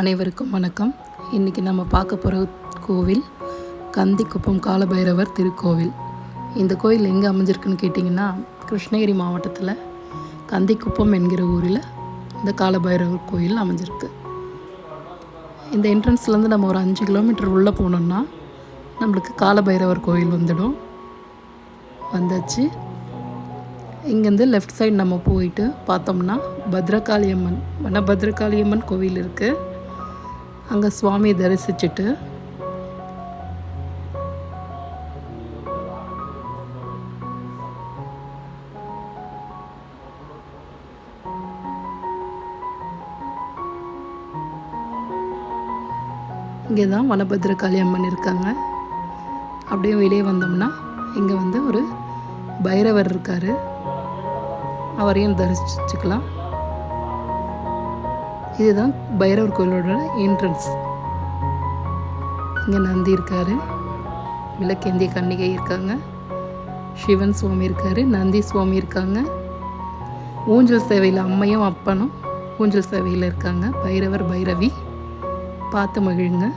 அனைவருக்கும் வணக்கம். இன்றைக்கி நம்ம பார்க்க போகிற கோவில் கந்திக்குப்பம் காலபைரவர் திருக்கோவில். இந்த கோவில் எங்கே அமைஞ்சிருக்குன்னு கேட்டிங்கன்னா, கிருஷ்ணகிரி மாவட்டத்தில் கந்திக்குப்பம் என்கிற ஊரில் இந்த காலபைரவர் கோயில் அமைஞ்சிருக்கு. இந்த என்ட்ரன்ஸ்லேருந்து நம்ம ஒரு 5 கிலோமீட்டர் உள்ளே போனோம்னா நம்மளுக்கு காலபைரவர் கோயில் வந்தாச்சு. இங்கேருந்து லெஃப்ட் சைடு நம்ம போயிட்டு பார்த்தோம்னா பத்ரகாளியம்மன் வனபத்ரகாளியம்மன் கோவில் இருக்குது. அங்கே சுவாமியை தரிசிச்சுட்டு இங்கே தான் வனபத்ரகாளியம்மன் இருக்காங்க. அப்படியே வெளியே வந்தோம்னா இங்கே ஒரு பைரவர் இருக்கார், அவரையும் தரிசிச்சுக்கலாம். இதுதான் பைரவர் கோயிலோட என்ட்ரன்ஸ். இங்கே நந்தி இருக்கார், விளக்கேந்திய கன்னிகை இருக்காங்க, சிவன் சுவாமி இருக்கார், நந்தி சுவாமி இருக்காங்க. ஊஞ்சல் சேவையில் அம்மையும் அப்பனும் ஊஞ்சல் சேவையில் இருக்காங்க. பைரவர் பைரவி பார்த்து மகிழுங்க.